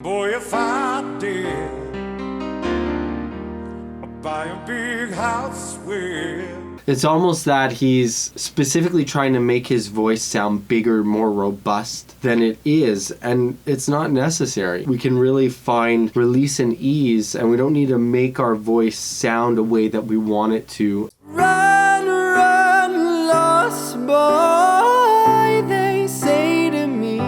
Boy, if I did, I'd buy a big house where... It's almost that he's specifically trying to make his voice sound bigger, more robust than it is, and it's not necessary. We can really find release and ease, and we don't need to make our voice sound a way that we want it to. Run, run, lost boy, they say to me.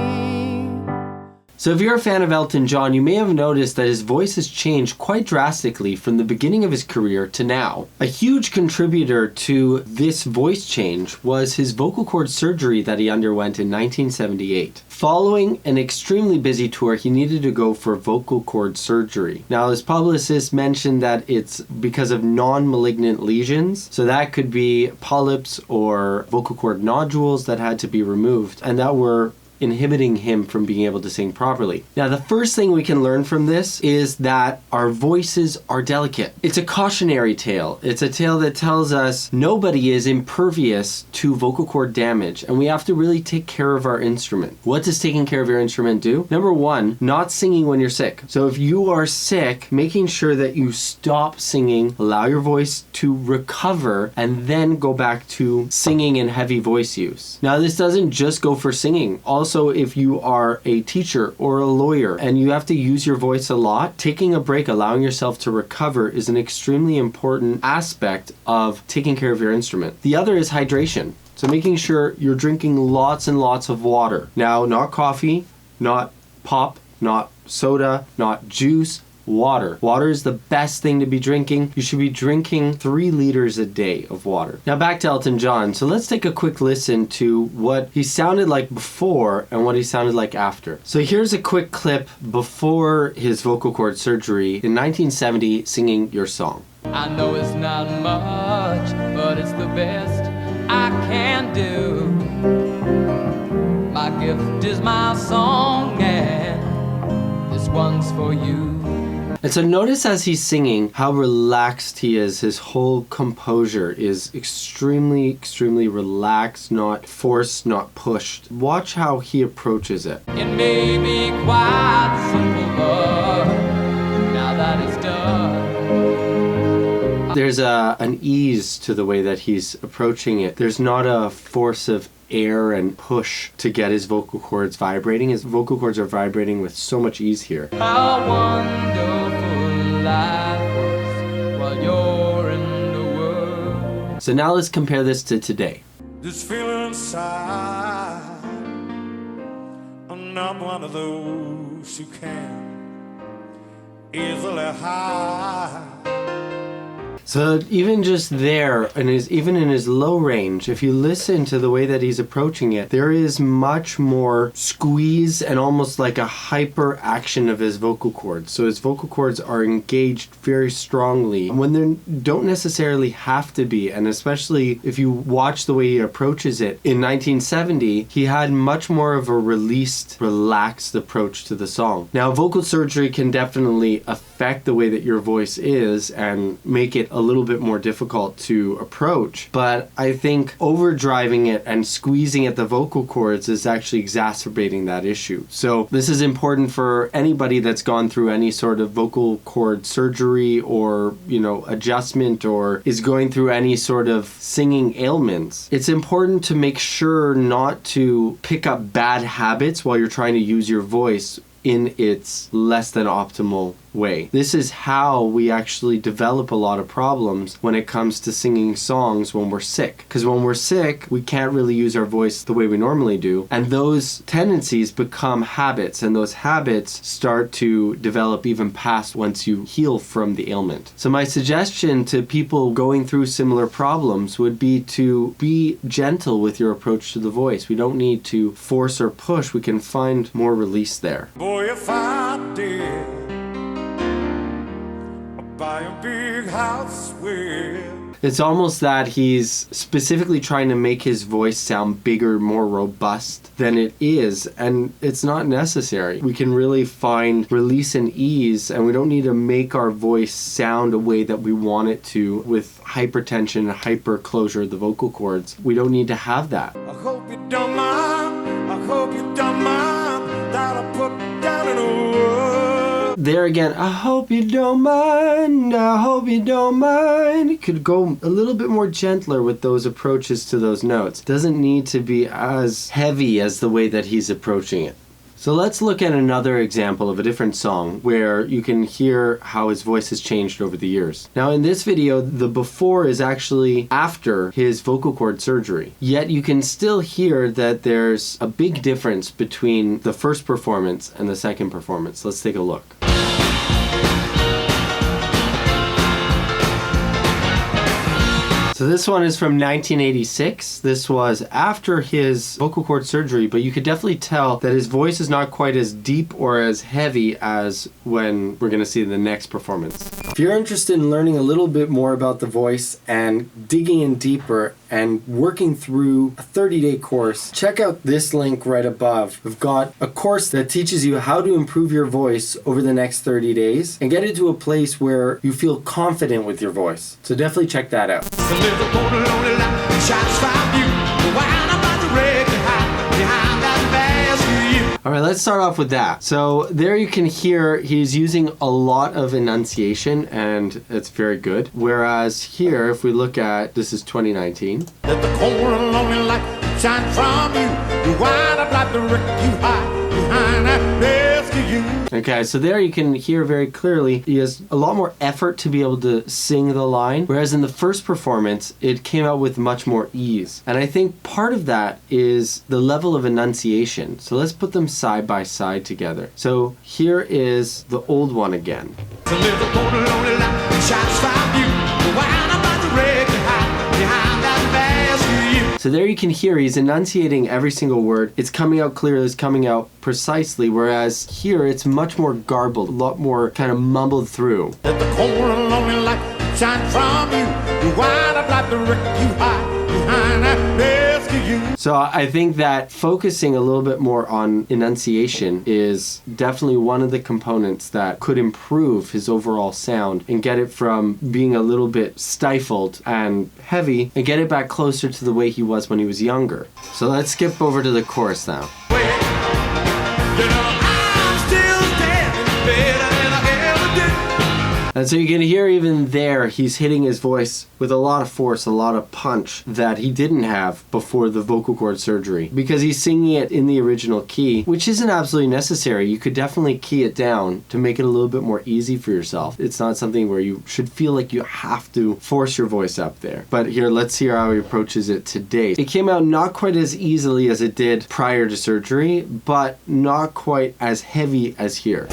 So if you're a fan of Elton John, you may have noticed that his voice has changed quite drastically from the beginning of his career to now. A huge contributor to this voice change was his vocal cord surgery that he underwent in 1978. Following an extremely busy tour, he needed to go for vocal cord surgery. Now, his publicist mentioned that it's because of non-malignant lesions, so that could be polyps or vocal cord nodules that had to be removed, and that were inhibiting him from being able to sing properly. Now, the first thing we can learn from this is that our voices are delicate. It's a cautionary tale. It's a tale that tells us nobody is impervious to vocal cord damage, and we have to really take care of our instrument. What does taking care of your instrument do? Number one, not singing when you're sick. So if you are sick, making sure that you stop singing, allow your voice to recover, and then go back to singing and heavy voice use. Now, this doesn't just go for singing. Also, if you are a teacher or a lawyer and you have to use your voice a lot, taking a break, allowing yourself to recover is an extremely important aspect of taking care of your instrument. The other is hydration. So making sure you're drinking lots and lots of water. Now, not coffee, not pop, not soda, not juice, water. Water is the best thing to be drinking. You should be drinking 3 liters a day of water. Now back to Elton John. So let's take a quick listen to what he sounded like before and what he sounded like after. So here's a quick clip before his vocal cord surgery in 1970 singing Your Song. I know it's not much, but it's the best I can do. My gift is my song, and this one's for you. And so notice as he's singing how relaxed he is. His whole composure is extremely, extremely relaxed, not forced, not pushed. Watch how he approaches it. It may be quite simple, but now that it's done. There's an ease to the way that he's approaching it. There's not a force of air and push to get his vocal cords vibrating. His vocal cords are vibrating with so much ease here. How wonderful life was while you're in the world. So now let's compare this to today. This feeling inside, I'm not one of those who can easily hide. So even just there, and even in his low range, if you listen to the way that he's approaching it, there is much more squeeze and almost like a hyper action of his vocal cords. So his vocal cords are engaged very strongly when they don't necessarily have to be. And especially if you watch the way he approaches it, in 1970, he had much more of a released, relaxed approach to the song. Now, vocal surgery can definitely affect the way that your voice is and make it a little bit more difficult to approach, but I think overdriving it and squeezing at the vocal cords is actually exacerbating that issue. So this is important for anybody that's gone through any sort of vocal cord surgery or, adjustment or is going through any sort of singing ailments. It's important to make sure not to pick up bad habits while you're trying to use your voice in its less than optimal way. This is how we actually develop a lot of problems when it comes to singing songs when we're sick. Because when we're sick, we can't really use our voice the way we normally do. And those tendencies become habits, and those habits start to develop even past once you heal from the ailment. So my suggestion to people going through similar problems would be to be gentle with your approach to the voice. We don't need to force or push. We can find more release there. Boy, if I did, I'd buy a big house where... It's almost that he's specifically trying to make his voice sound bigger, more robust than it is, and it's not necessary. We can really find release and ease, and we don't need to make our voice sound a way that we want it to with hypertension and hyper closure of the vocal cords. We don't need to have that. I hope you don't mind, I hope you don't mind that I put down in a word. there again, I hope you don't mind, I hope you don't mind. You could go a little bit more gentler with those approaches to those notes. Doesn't need to be as heavy as the way that he's approaching it. So let's look at another example of a different song where you can hear how his voice has changed over the years. Now in this video, the before is actually after his vocal cord surgery. Yet you can still hear that there's a big difference between the first performance and the second performance. Let's take a look. So this one is from 1986. This was after his vocal cord surgery, but you could definitely tell that his voice is not quite as deep or as heavy as when we're going to see the next performance. If you're interested in learning a little bit more about the voice and digging in deeper and working through a 30-day course, check out this link right above. We've got a course that teaches you how to improve your voice over the next 30 days and get it to a place where you feel confident with your voice. So definitely check that out. Alright, let's start off with that. So there you can hear he's using a lot of enunciation and it's very good. Whereas here, if we look at, this is 2019. Let the cold lonely light shine from you. You wind up like the wreck you hide behind that desk of you. Okay, so there you can hear very clearly he has a lot more effort to be able to sing the line, whereas in the first performance it came out with much more ease. And I think part of that is the level of enunciation. So let's put them side by side together. So here is the old one again. So let the cold lonely light shine from you. You wind up like the wreck you hide behind that desk of you. So there you can hear he's enunciating every single word. It's coming out clearly, it's coming out precisely, whereas here it's much more garbled, a lot more kind of mumbled through. Let the cold lonely light shine from you. You wind up like the wreck you hide behind that desk of you. So I think that focusing a little bit more on enunciation is definitely one of the components that could improve his overall sound and get it from being a little bit stifled and heavy and get it back closer to the way he was when he was younger. So let's skip over to the chorus now. You know, I'm still standing better than I ever did. And so you can hear even there, he's hitting his voice with a lot of force, a lot of punch that he didn't have before the vocal cord surgery, because he's singing it in the original key, which isn't absolutely necessary. You could definitely key it down to make it a little bit more easy for yourself. It's not something where you should feel like you have to force your voice up there. But here, let's hear how he approaches it today. It came out not quite as easily as it did prior to surgery, but not quite as heavy as here.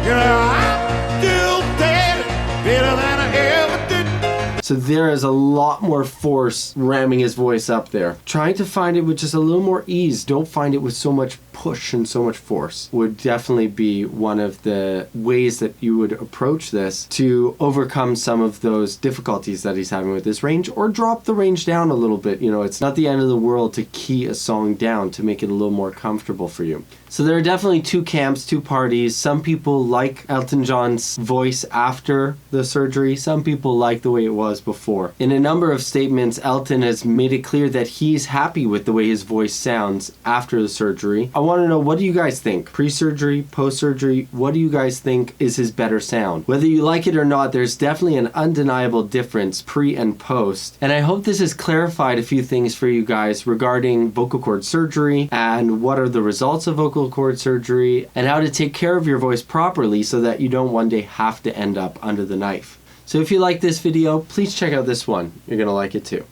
You know, I'm still standing better than I ever did. So there is a lot more force ramming his voice up there. Trying to find it with just a little more ease. Don't find it with so much push and so much force would definitely be one of the ways that you would approach this to overcome some of those difficulties that he's having with this range, or drop the range down a little bit. You know, it's not the end of the world to key a song down to make it a little more comfortable for you. So there are definitely two camps, two parties. Some people like Elton John's voice after the surgery. Some people like the way it was before. In a number of statements, Elton has made it clear that he's happy with the way his voice sounds after the surgery. I want to know, what do you guys think? Pre-surgery, post-surgery, what do you guys think is his better sound? Whether you like it or not, there's definitely an undeniable difference pre and post. And I hope this has clarified a few things for you guys regarding vocal cord surgery and what are the results of vocal cord surgery and how to take care of your voice properly so that you don't one day have to end up under the knife. So if you like this video, please check out this one. You're gonna like it too.